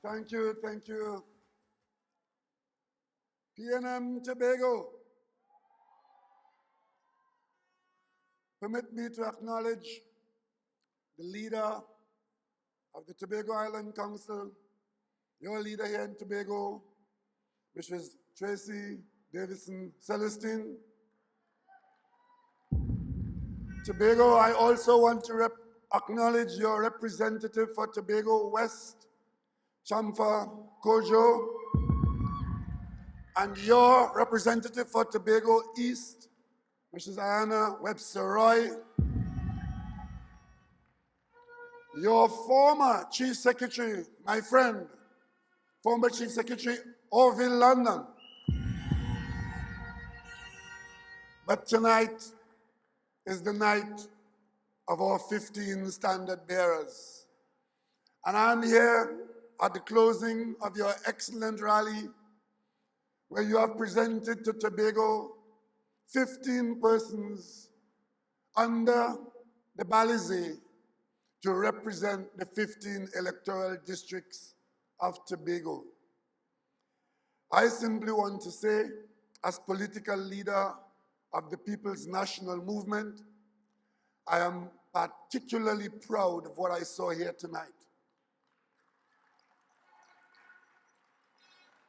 Thank you. PNM Tobago. Permit me to acknowledge the leader of the Tobago Island Council, your leader here in Tobago, Mrs. Tracy Davison Celestine. Tobago, I also want to acknowledge your representative for Tobago West, Chamfa Kojo, and your representative for Tobago East, Mrs. Ayana Webster Roy, your former Chief Secretary, my friend, former Chief Secretary Orville London. But tonight is the night of our 15 standard bearers. And I'm here at the closing of your excellent rally, where you have presented to Tobago 15 persons under the balize to represent the 15 electoral districts of Tobago. I simply want to say, as political leader of the People's National Movement, I am particularly proud of what I saw here tonight.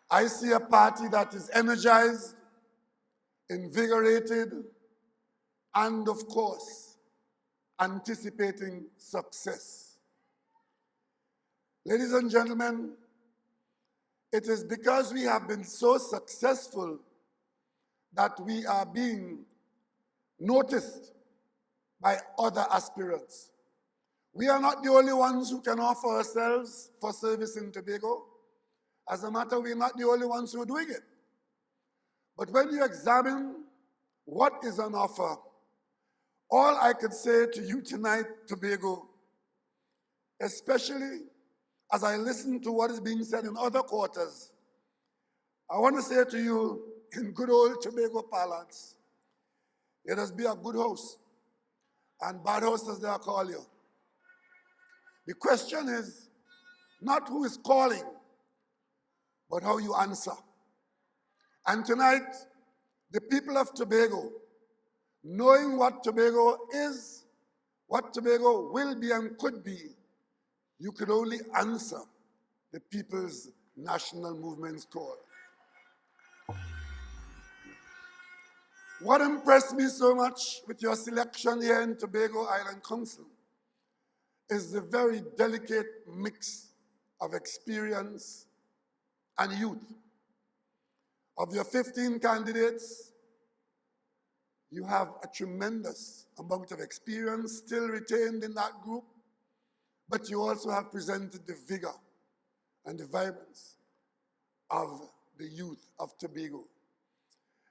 I see a party that is energized, invigorated, and of course, anticipating success. Ladies and gentlemen, it is because we have been so successful that we are being noticed by other aspirants. We are not the only ones who can offer ourselves for service in Tobago. As a matter, we're not the only ones who are doing it. But when you examine what is on offer, all I could say to you tonight, Tobago, especially as I listen to what is being said in other quarters, I want to say to you, in good old Tobago parlance, let us be a good host, and bad host as they are call you. The question is not who is calling, but how you answer. And tonight, the people of Tobago, knowing what Tobago is, what Tobago will be and could be, you could only answer the People's National Movement's call. What impressed me so much with your selection here in Tobago Island Council is the very delicate mix of experience and youth. Of your 15 candidates, you have a tremendous amount of experience still retained in that group, but you also have presented the vigor and the vibrance of the youth of Tobago.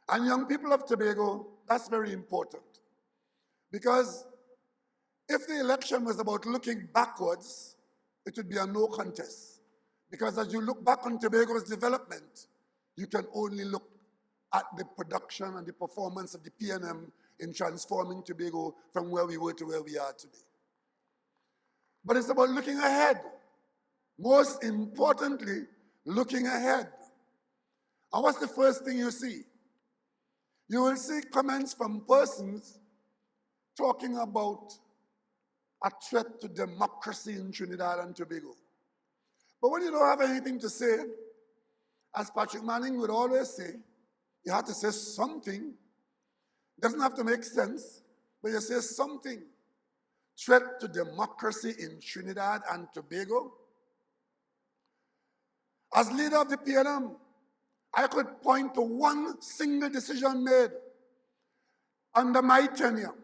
And young people of Tobago, that's very important. Because if the election was about looking backwards, it would be a no contest. Because as you look back on Tobago's development, you can only look at the production and the performance of the PNM in transforming Tobago from where we were to where we are today. But it's about looking ahead. Most importantly, looking ahead. And what's the first thing you see? You will see comments from persons talking about a threat to democracy in Trinidad and Tobago. But when you don't have anything to say, as Patrick Manning would always say, you have to say something. It doesn't have to make sense, but you say something. Threat to democracy in Trinidad and Tobago. As leader of the PNM, I could point to one single decision made under my tenure,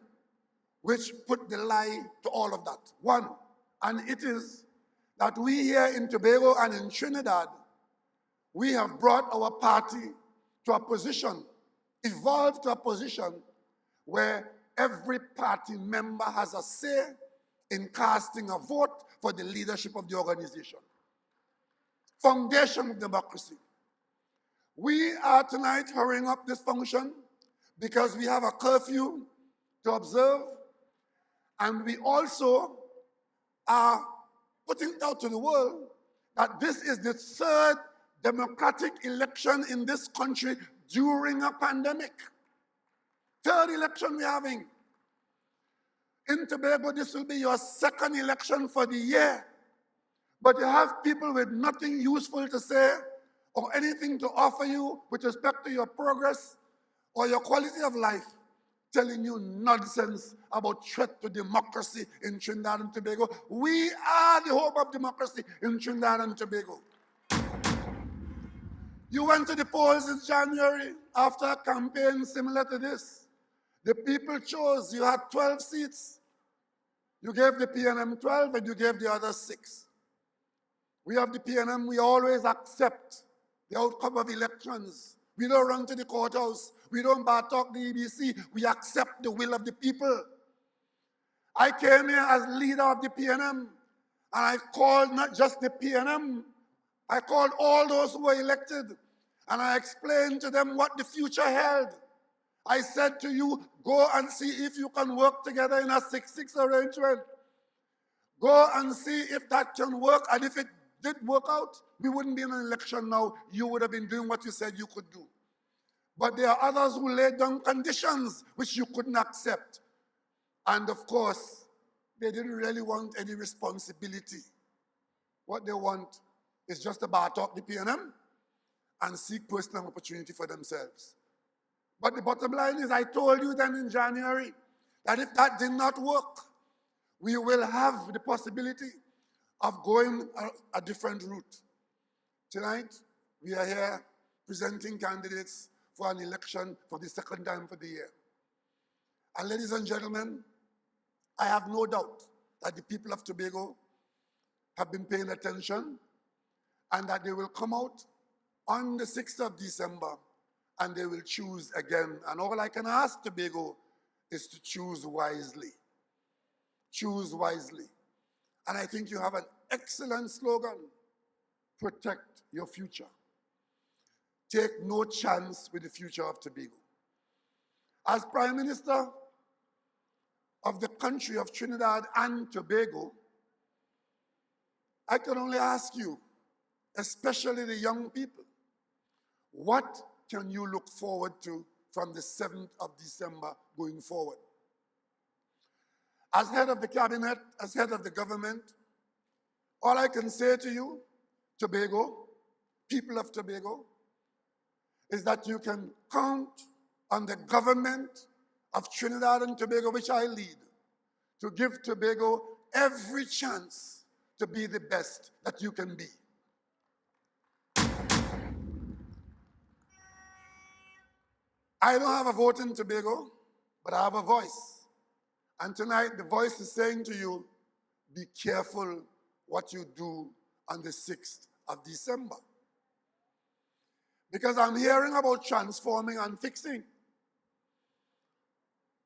which put the lie to all of that. One, and it is that we here in Tobago and in Trinidad, we have brought our party to a position evolve to a position where every party member has a say in casting a vote for the leadership of the organization. Foundation of democracy. We are tonight hurrying up this function because we have a curfew to observe, and we also are putting it out to the world that this is the third democratic election in this country during a pandemic. Third election we're having. In Tobago, this will be your second election for the year. But you have people with nothing useful to say or anything to offer you with respect to your progress or your quality of life, telling you nonsense about threat to democracy in Trinidad and Tobago. We are the hope of democracy in Trinidad and Tobago. You went to the polls in January after a campaign similar to this. The people chose. You had 12 seats. You gave the PNM 12 and you gave the others 6. We have the PNM, we always accept the outcome of elections. We don't run to the courthouse. We don't talk the EBC. We accept the will of the people. I came here as leader of the PNM, and I called not just the PNM, I called all those who were elected, and I explained to them what the future held. I said to you, go and see if you can work together in a 6-6 arrangement. Go and see if that can work, and if it did work out, we wouldn't be in an election now. You would have been doing what you said you could do. But there are others who laid down conditions which you couldn't accept. And of course, they didn't really want any responsibility. What they want is just to talk the PNM and seek personal opportunity for themselves. But the bottom line is, I told you then in January that if that did not work, we will have the possibility of going a different route. Tonight, we are here presenting candidates for an election for the second time for the year. And ladies and gentlemen, I have no doubt that the people of Tobago have been paying attention and that they will come out on the 6th of December and they will choose again. And all I can ask Tobago is to choose wisely. Choose wisely. And I think you have an excellent slogan: protect your future. Take no chance with the future of Tobago. As Prime Minister of the country of Trinidad and Tobago, I can only ask you, especially the young people, what can you look forward to from the 7th of December going forward? As head of the cabinet, as head of the government, all I can say to you, Tobago, people of Tobago, is that you can count on the government of Trinidad and Tobago, which I lead, to give Tobago every chance to be the best that you can be. I don't have a vote in Tobago, but I have a voice. And tonight, the voice is saying to you, be careful what you do on the 6th of December. Because I'm hearing about transforming and fixing.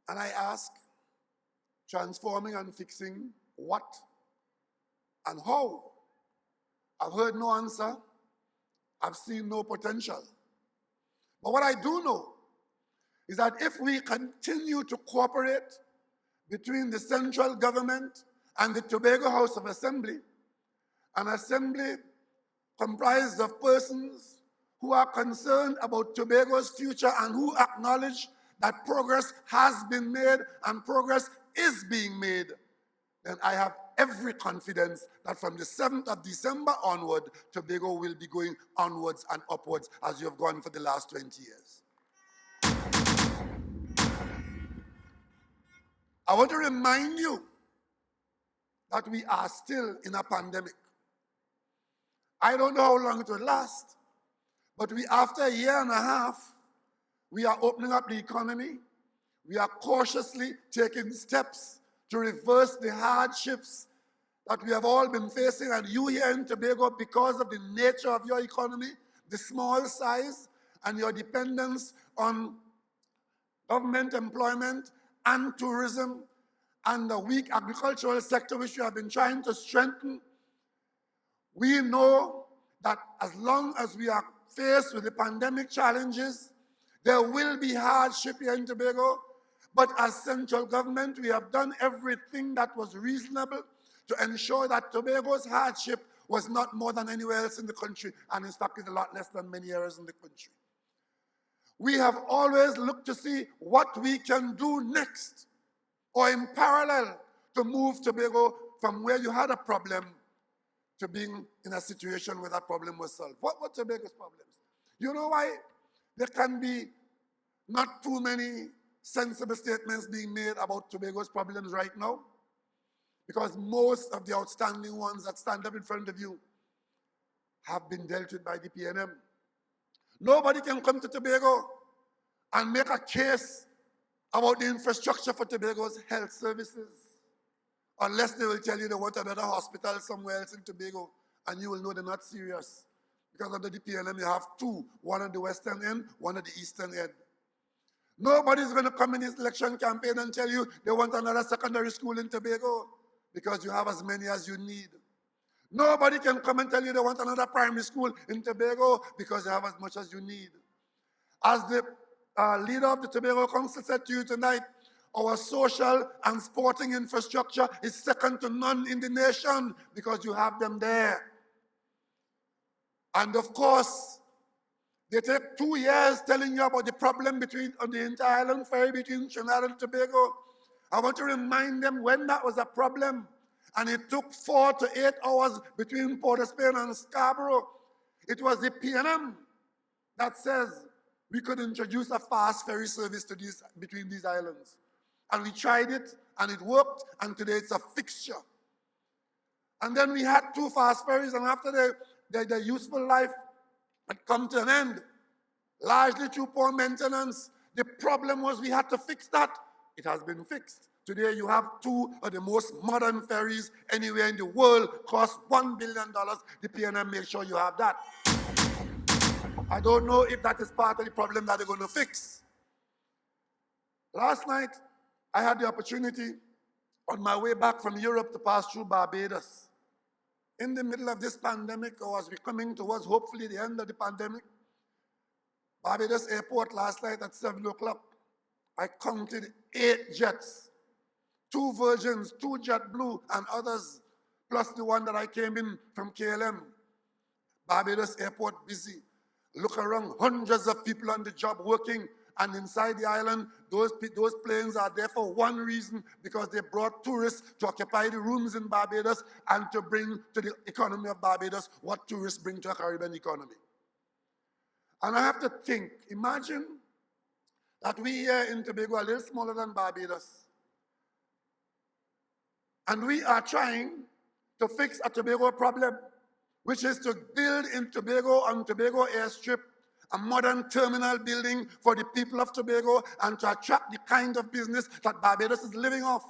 And I ask, transforming and fixing what and how? I've heard no answer. I've seen no potential. But what I do know is that if we continue to cooperate between the central government and the Tobago House of Assembly, an assembly comprised of persons who are concerned about Tobago's future and who acknowledge that progress has been made and progress is being made, then I have every confidence that from the 7th of December onward, Tobago will be going onwards and upwards as you have gone for the last 20 years. I want to remind you that we are still in a pandemic. I don't know how long it will last, but after a year and a half, we are opening up the economy. We are cautiously taking steps to reverse the hardships that we have all been facing. And you here in Tobago, because of the nature of your economy, the small size, and your dependence on government employment and tourism, and the weak agricultural sector, which we have been trying to strengthen, we know that as long as we are faced with the pandemic challenges, there will be hardship here in Tobago, but as central government, we have done everything that was reasonable to ensure that Tobago's hardship was not more than anywhere else in the country, and in fact is a lot less than many areas in the country. We have always looked to see what we can do next, or in parallel, to move Tobago from where you had a problem to being in a situation where that problem was solved. What were Tobago's problems? You know why there can be not too many sensible statements being made about Tobago's problems right now? Because most of the outstanding ones that stand up in front of you have been dealt with by the PNM. Nobody can come to Tobago and make a case about the infrastructure for Tobago's health services unless they will tell you they want another hospital somewhere else in Tobago, and you will know they're not serious. Because under the PNM you have two, one at the western end, one at the eastern end. Nobody's going to come in this election campaign and tell you they want another secondary school in Tobago because you have as many as you need. Nobody can come and tell you they want another primary school in Tobago because you have as much as you need. As the leader of the Tobago Council said to you tonight, our social and sporting infrastructure is second to none in the nation because you have them there. And of course, they take 2 years telling you about the problem between on the inter-island ferry between Trinidad and Tobago. I want to remind them when that was a problem, and it took 4 to 8 hours between Port of Spain and Scarborough. It was the PNM that says we could introduce a fast ferry service to between these islands. And we tried it, and it worked, and today it's a fixture. And then we had 2 fast ferries, and after their useful life had come to an end, largely through poor maintenance. The problem was we had to fix that. It has been fixed. Today you have 2 of the most modern ferries anywhere in the world, cost $1 billion. The PNM makes sure you have that. I don't know if that is part of the problem that they're going to fix. Last night, I had the opportunity on my way back from Europe to pass through Barbados. In the middle of this pandemic, or as we're coming towards hopefully the end of the pandemic, Barbados Airport last night at 7 o'clock, I counted 8 jets, 2 Virgins, 2 JetBlue, and others, plus the one that I came in from KLM. Barbados Airport busy. Look around, hundreds of people on the job working, and inside the island, those planes are there for one reason, because they brought tourists to occupy the rooms in Barbados and to bring to the economy of Barbados what tourists bring to a Caribbean economy. And I have to think, imagine that we here in Tobago are a little smaller than Barbados, and we are trying to fix a Tobago problem, which is to build in Tobago, on Tobago Airstrip, a modern terminal building for the people of Tobago and to attract the kind of business that Barbados is living off.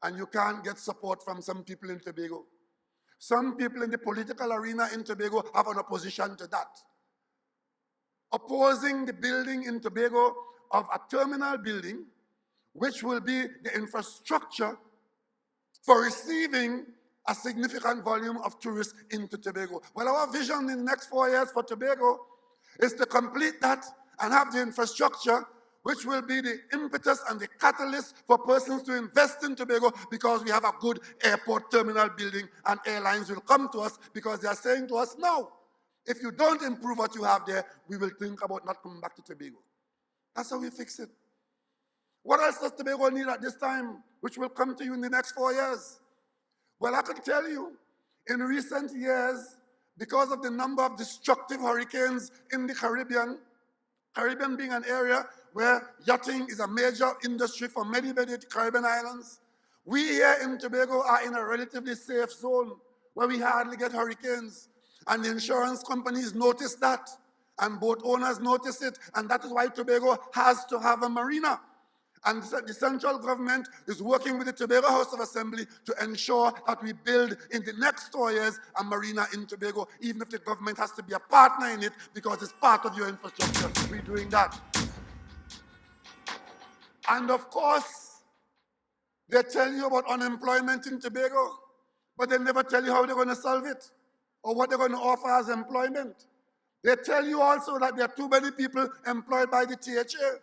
And you can't get support from some people in Tobago. Some people in the political arena in Tobago have an opposition to that, opposing the building in Tobago of a terminal building, which will be the infrastructure for receiving a significant volume of tourists into Tobago. Well, our vision in the next 4 years for Tobago is to complete that and have the infrastructure which will be the impetus and the catalyst for persons to invest in Tobago, because we have a good airport terminal building, and airlines will come to us because they are saying to us, no, if you don't improve what you have there, we will think about not coming back to Tobago. That's how we fix it. What else does Tobago need at this time, which will come to you in the next 4 years? Well, I can tell you, in recent years, because of the number of destructive hurricanes in the Caribbean being an area where yachting is a major industry for many Caribbean islands, we here in Tobago are in a relatively safe zone where we hardly get hurricanes. And the insurance companies notice that, and boat owners notice it, and that is why Tobago has to have a marina. And the central government is working with the Tobago House of Assembly to ensure that we build in the next 4 years a marina in Tobago, even if the government has to be a partner in it because it's part of your infrastructure. We're doing that. And of course, they tell you about unemployment in Tobago, but they never tell you how they're going to solve it or what they're going to offer as employment. They tell you also that there are too many people employed by the THA.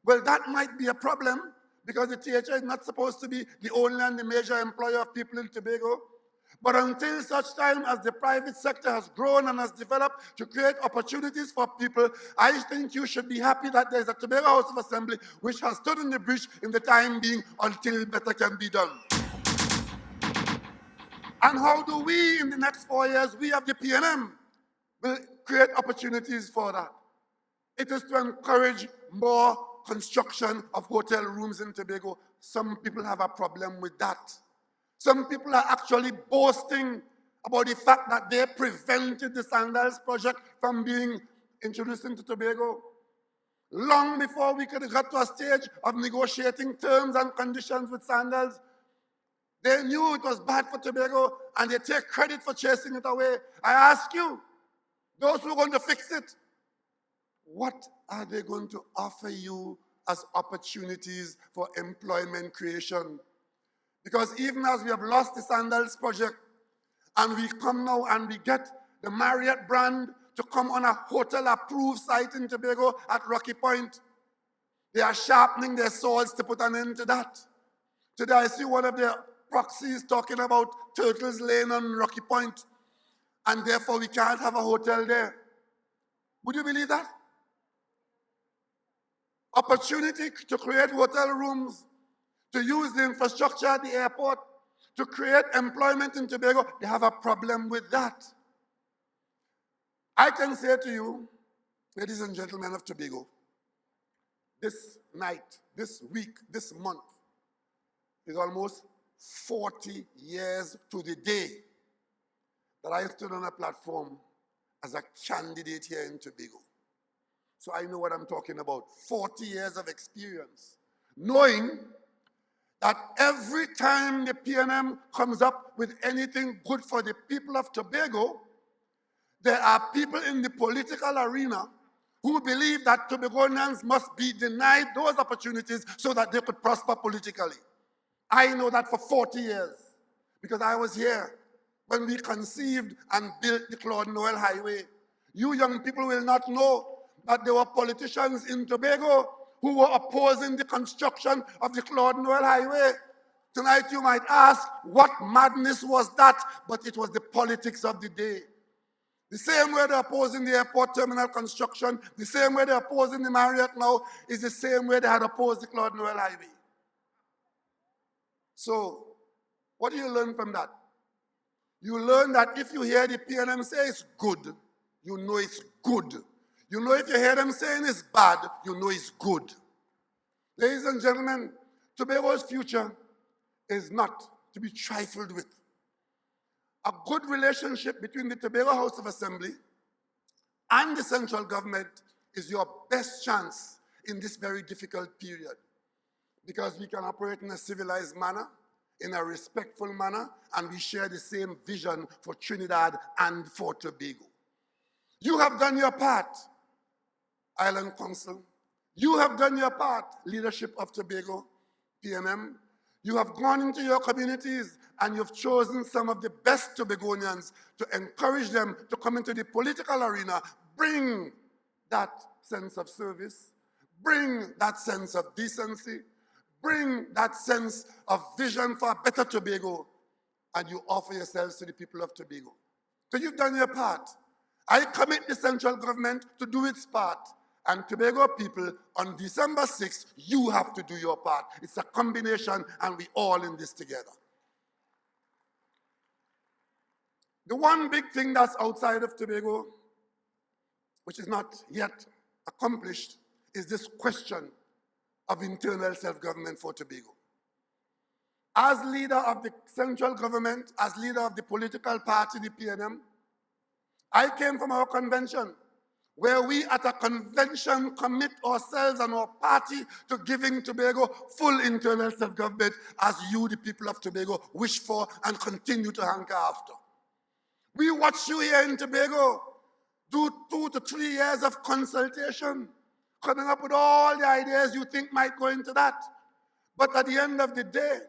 Well, that might be a problem because the THA is not supposed to be the only and the major employer of people in Tobago. But until such time as the private sector has grown and has developed to create opportunities for people, I think you should be happy that there's a Tobago House of Assembly which has stood in the breach in the time being until better can be done. And how do we, in the next 4 years, we have the PNM, will create opportunities for that? It is to encourage more construction of hotel rooms in Tobago. Some people have a problem with that. Some people are actually boasting about the fact that they prevented the Sandals project from being introduced into Tobago. Long before we could get to a stage of negotiating terms and conditions with Sandals, they knew it was bad for Tobago and they take credit for chasing it away. I ask you, those who are going to fix it, what are they going to offer you as opportunities for employment creation? Because even as we have lost the Sandals project, and we come now and we get the Marriott brand to come on a hotel-approved site in Tobago at Rocky Point, they are sharpening their swords to put an end to that. Today I see one of their proxies talking about Turtles Lane on Rocky Point, and therefore we can't have a hotel there. Would you believe that? Opportunity to create hotel rooms, to use the infrastructure at the airport, to create employment in Tobago, they have a problem with that. I can say to you, ladies and gentlemen of Tobago, this night, this week, this month, is almost 40 years to the day that I stood on a platform as a candidate here in Tobago. So I know what I'm talking about. 40 years of experience, knowing that every time the PNM comes up with anything good for the people of Tobago, there are people in the political arena who believe that Tobagonians must be denied those opportunities so that they could prosper politically. I know that for 40 years because I was here when we conceived and built the Claude Noel Highway. You young people will not know that there were politicians in Tobago who were opposing the construction of the Claude Noel Highway. Tonight you might ask, what madness was that? But it was the politics of the day. The same way they're opposing the airport terminal construction, the same way they're opposing the Marriott now, is the same way they had opposed the Claude Noel Highway. So, what do you learn from that? You learn that if you hear the PNM say it's good, you know it's good. You know if you hear them saying it's bad, you know it's good. Ladies and gentlemen, Tobago's future is not to be trifled with. A good relationship between the Tobago House of Assembly and the central government is your best chance in this very difficult period, because we can operate in a civilized manner, in a respectful manner, and we share the same vision for Trinidad and for Tobago. You have done your part, Island Council. You have done your part, leadership of Tobago, PNM. You have gone into your communities and you've chosen some of the best Tobagonians to encourage them to come into the political arena, bring that sense of service, bring that sense of decency, bring that sense of vision for a better Tobago, and you offer yourselves to the people of Tobago. So you've done your part. I commit the central government to do its part. And Tobago people, on December 6th, you have to do your part. It's a combination, and we all in this together. The one big thing that's outside of Tobago, which is not yet accomplished, is this question of internal self-government for Tobago. As leader of the central government, as leader of the political party, the PNM, I came from our convention, where we at a convention commit ourselves and our party to giving Tobago full internal self-government as you, the people of Tobago, wish for and continue to hanker after. We watch you here in Tobago do 2 to 3 years of consultation. coming up with all the ideas you think might go into that. But at the end of the day,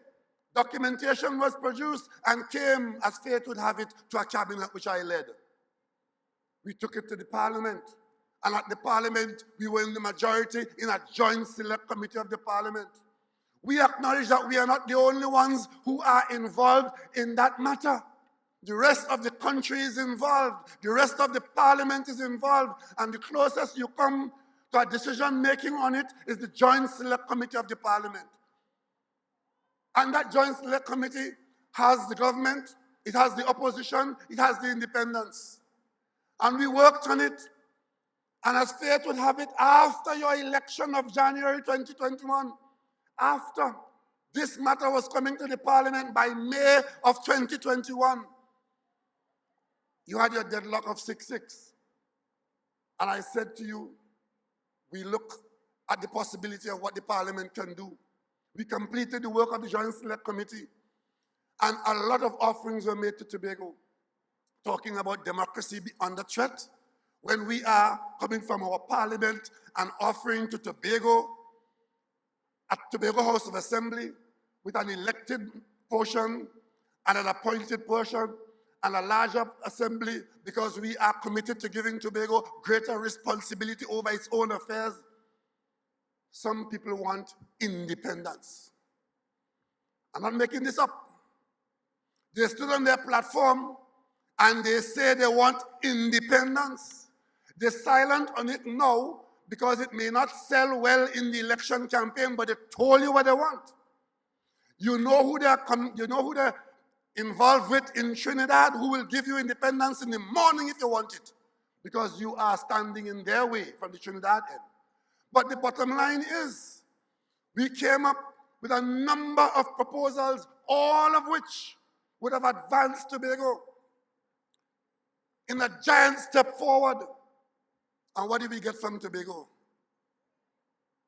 documentation was produced and came, as fate would have it, to a cabinet which I led. We took it to the parliament. And at the parliament, we were in the majority in a joint select committee of the parliament. We acknowledge that we are not the only ones who are involved in that matter. The rest of the country is involved. The rest of the parliament is involved. And the closest you come to a decision making on it is the joint select committee of the parliament. And that joint select committee has the government, it has the opposition, it has the independents. And we worked on it. And as fate would have it, after your election of January 2021, after this matter was coming to the parliament by May of 2021, you had your deadlock of 6-6. And I said to you, we look at the possibility of what the parliament can do. We completed the work of the Joint Select Committee, and a lot of offerings were made to Tobago, talking about democracy be under threat, when we are coming from our parliament and offering to Tobago, at Tobago House of Assembly, with an elected portion and an appointed portion and a larger assembly, because we are committed to giving Tobago greater responsibility over its own affairs. Some people want independence. I'm not making this up. They stood on their platform and they say they want independence. They're silent on it now because it may not sell well in the election campaign, but they told you what they want. You know who they're involved with in Trinidad, who will give you independence in the morning if you want it, because you are standing in their way from the Trinidad end. But the bottom line is, we came up with a number of proposals, all of which would have advanced Tobago in a giant step forward. And what did we get from Tobago?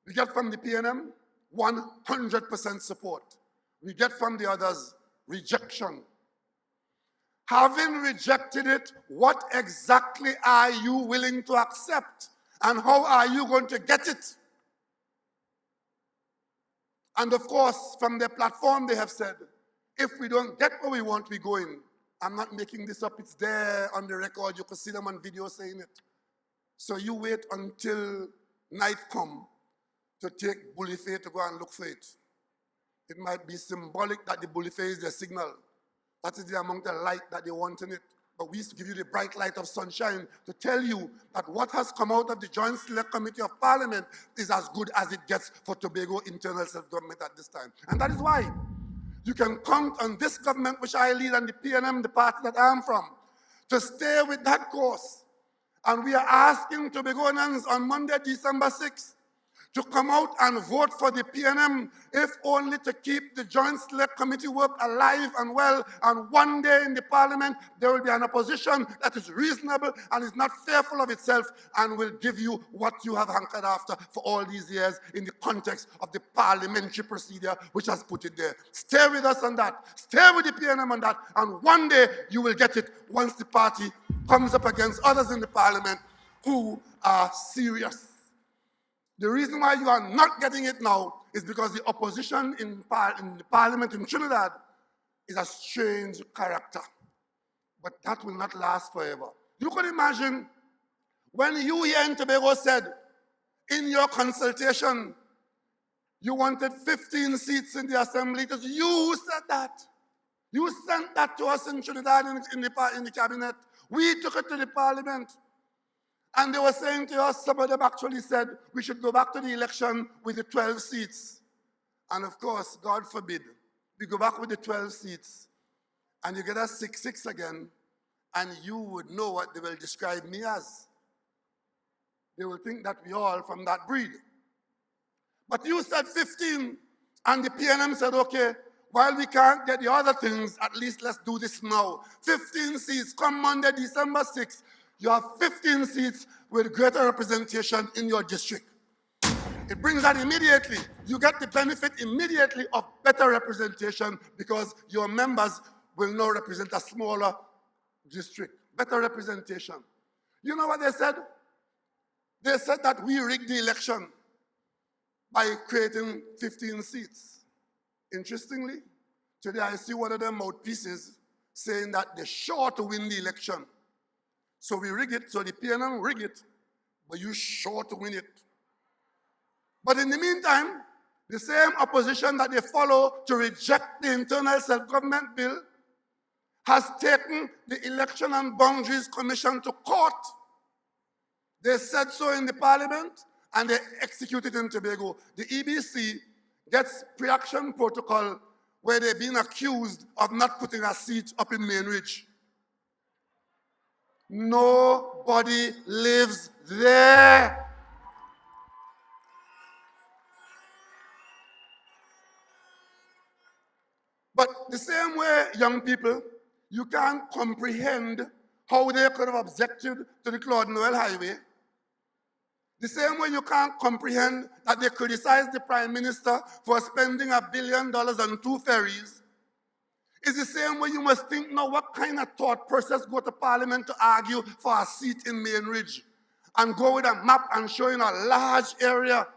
We get from the PNM 100% support. We get from the others rejection. Having rejected it, what exactly are you willing to accept? And how are you going to get it? And of course, from their platform, they have said, if we don't get what we want, we go in. I'm not making this up. It's there on the record. You can see them on video saying it. So you wait until night come to take Bullifay to go and look for it. It might be symbolic that the Bullifay is the signal. That is the amount of light that they want in it. But we used to give you the bright light of sunshine to tell you that what has come out of the Joint Select Committee of Parliament is as good as it gets for Tobago internal self-government at this time. And that is why you can count on this government, which I lead, and the PNM, the party that I am from, to stay with that course. And we are asking Tobagoans on Monday, December 6th, to come out and vote for the PNM, if only to keep the Joint Select Committee work alive and well. And one day in the parliament, there will be an opposition that is reasonable and is not fearful of itself and will give you what you have hankered after for all these years in the context of the parliamentary procedure which has put it there. Stay with us on that. Stay with the PNM on that. And one day you will get it once the party comes up against others in the parliament who are serious. The reason why you are not getting it now is because the opposition in the parliament in Trinidad is a strange character. But that will not last forever. You can imagine when you here in Tobago said in your consultation you wanted 15 seats in the assembly. It was you who said that. You sent that to us in Trinidad in the cabinet. We took it to the parliament. And they were saying to us, some of them actually said, we should go back to the election with the 12 seats. And of course, God forbid, we go back with the 12 seats, and you get a 6-6 again, and you would know what they will describe me as. They will think that we all from that breed. But you said 15, and the PNM said, okay, while we can't get the other things, at least let's do this now. 15 seats, come Monday, December 6th. You have 15 seats with greater representation in your district. It brings that immediately. You get the benefit immediately of better representation because your members will now represent a smaller district. Better representation. You know what they said? They said that we rigged the election by creating 15 seats. Interestingly, today I see one of their mouthpieces saying that they're sure to win the election. So we rig it, so the PNM rig it, but you're sure to win it. But in the meantime, the same opposition that they follow to reject the internal self-government bill has taken the Election and Boundaries Commission to court. They said so in the parliament, and they execute it in Tobago. The EBC gets pre-action protocol where they're being accused of not putting a seat up in Main Ridge. Nobody lives there. But the same way, young people, you can't comprehend how they could have objected to the Claude Noel Highway. The same way you can't comprehend that they criticized the Prime Minister for spending $1 billion on 2 ferries. It's the same way you must think now what kind of thought process go to Parliament to argue for a seat in Main Ridge and go with a map and showing a large area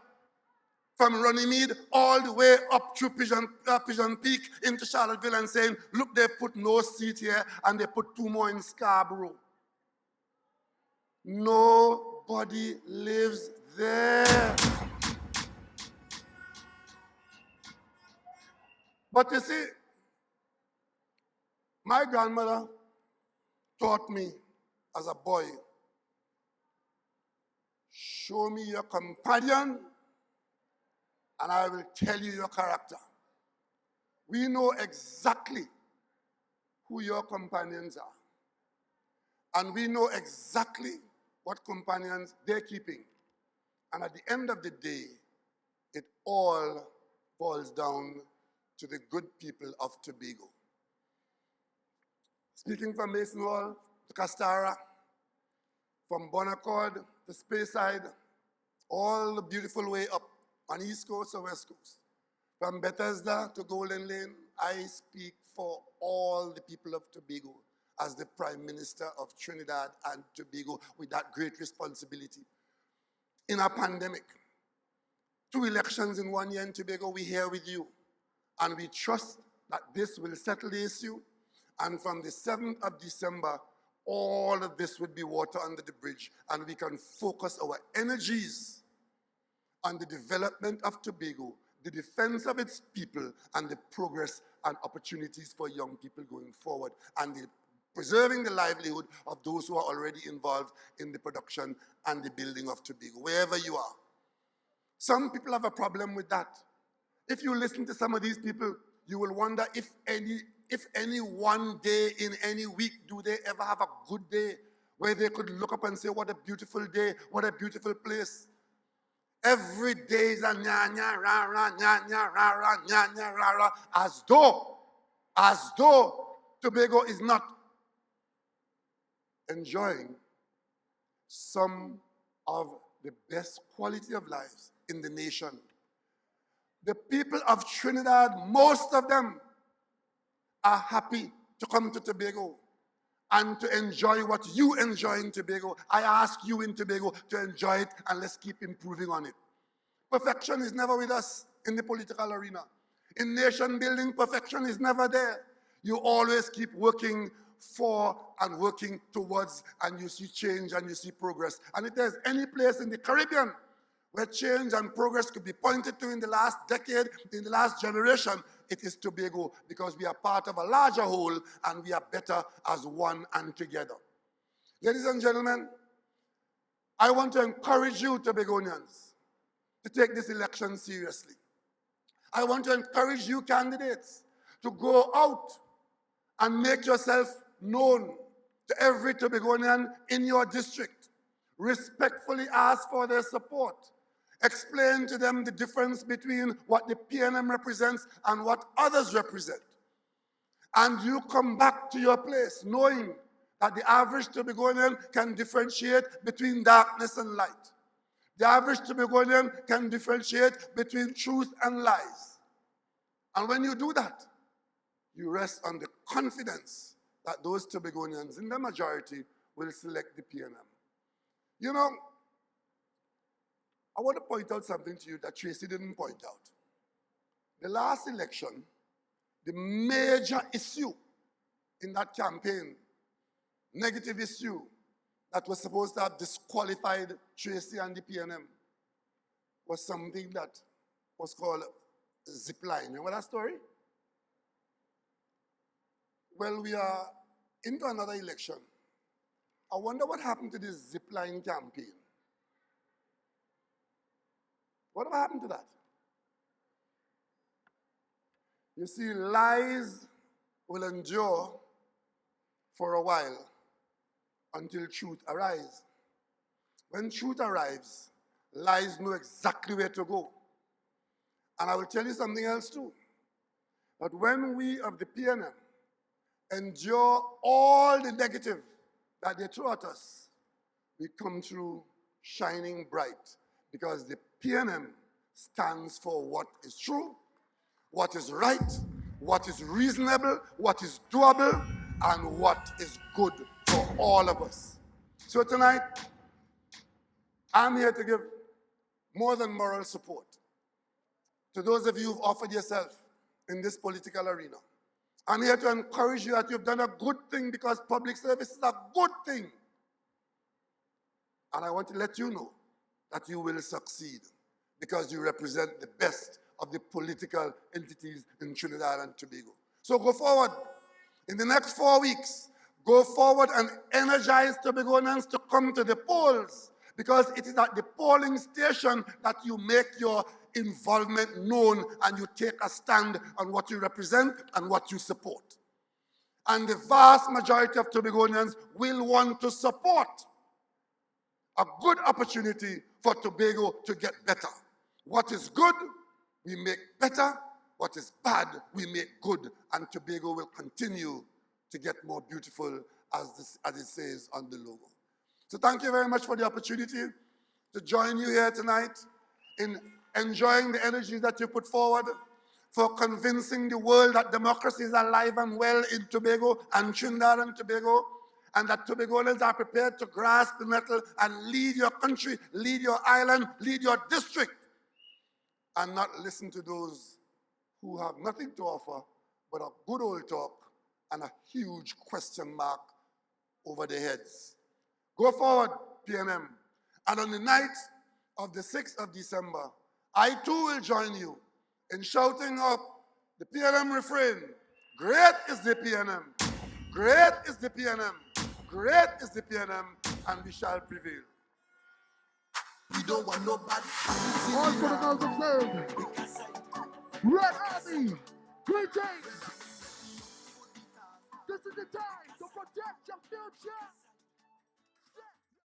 from Runnymede all the way up through Pigeon Peak into Charlottesville and saying, look, they put no seat here and they put 2 more in Scarborough. Nobody lives there. But you see, my grandmother taught me as a boy, show me your companion and I will tell you your character. We know exactly who your companions are. And we know exactly what companions they're keeping. And at the end of the day, it all boils down to the good people of Tobago. Speaking from Mason Hall to Castara, from Bonaccord to Speyside, all the beautiful way up on East Coast or West Coast. From Bethesda to Golden Lane, I speak for all the people of Tobago as the Prime Minister of Trinidad and Tobago with that great responsibility. In a pandemic, 2 elections in 1 year in Tobago, we're here with you. And we trust that this will settle the issue. And from the 7th of December, all of this will be water under the bridge. And we can focus our energies on the development of Tobago, the defense of its people, and the progress and opportunities for young people going forward, and preserving the livelihood of those who are already involved in the production and the building of Tobago, wherever you are. Some people have a problem with that. If you listen to some of these people, you will wonder if any one day in any week do they ever have a good day where they could look up and say, what a beautiful day, what a beautiful place. Every day is a nya nya ra ra nya nya ra ra nya nya ra ra, as though Tobago is not enjoying some of the best quality of lives in the nation. The people of Trinidad, most of them are happy to come to Tobago and to enjoy what you enjoy in Tobago. I ask you in Tobago to enjoy it, and let's keep improving on it. Perfection is never with us in the political arena. In nation building, perfection is never there. You always keep working for and working towards, and you see change and you see progress. And if there's any place in the Caribbean where change and progress could be pointed to in the last decade, in the last generation, it is Tobago, because we are part of a larger whole and we are better as one and together. Ladies and gentlemen, I want to encourage you, Tobagonians, to take this election seriously. I want to encourage you, candidates, to go out and make yourself known to every Tobagonian in your district. Respectfully ask for their support. Explain to them the difference between what the PNM represents and what others represent. And you come back to your place knowing that the average Tobagonian can differentiate between darkness and light. The average Tobagonian can differentiate between truth and lies. And when you do that, you rest on the confidence that those Tobagonians in the majority will select the PNM. You know, I want to point out something to you that Tracy didn't point out. The last election, the major issue in that campaign, negative issue, that was supposed to have disqualified Tracy and the PNM, was something that was called zip line. Remember that story? Well, we are into another election. I wonder what happened to this zip line campaign. What happened to that? You see, lies will endure for a while until truth arrives. When truth arrives, lies know exactly where to go. And I will tell you something else too. That when we of the PNM endure all the negative that they throw at us, we come through shining bright, because the PNM stands for what is true, what is right, what is reasonable, what is doable, and what is good for all of us. So tonight, I'm here to give more than moral support to those of you who've offered yourself in this political arena. I'm here to encourage you that you've done a good thing, because public service is a good thing. And I want to let you know that you will succeed, because you represent the best of the political entities in Trinidad and Tobago. So go forward. In the next 4 weeks, go forward and energize Tobagoans to come to the polls, because it is at the polling station that you make your involvement known and you take a stand on what you represent and what you support. And the vast majority of Tobagoans will want to support a good opportunity for Tobago to get better. What is good, we make better. What is bad, we make good. And Tobago will continue to get more beautiful, as it says on the logo. So thank you very much for the opportunity to join you here tonight in enjoying the energies that you put forward, for convincing the world that democracy is alive and well in Tobago and Trinidad and Tobago, and that Tobagoans are prepared to grasp the nettle and lead your country, lead your island, lead your district, and not listen to those who have nothing to offer but a good old talk and a huge question mark over their heads. Go forward, PNM. And on the night of the 6th of December, I too will join you in shouting up the PNM refrain: great is the PNM, great is the PNM, great is the PNM, and we shall prevail. We don't want nobody. All protocols observed. Red Army, greetings. This is the time to protect your future.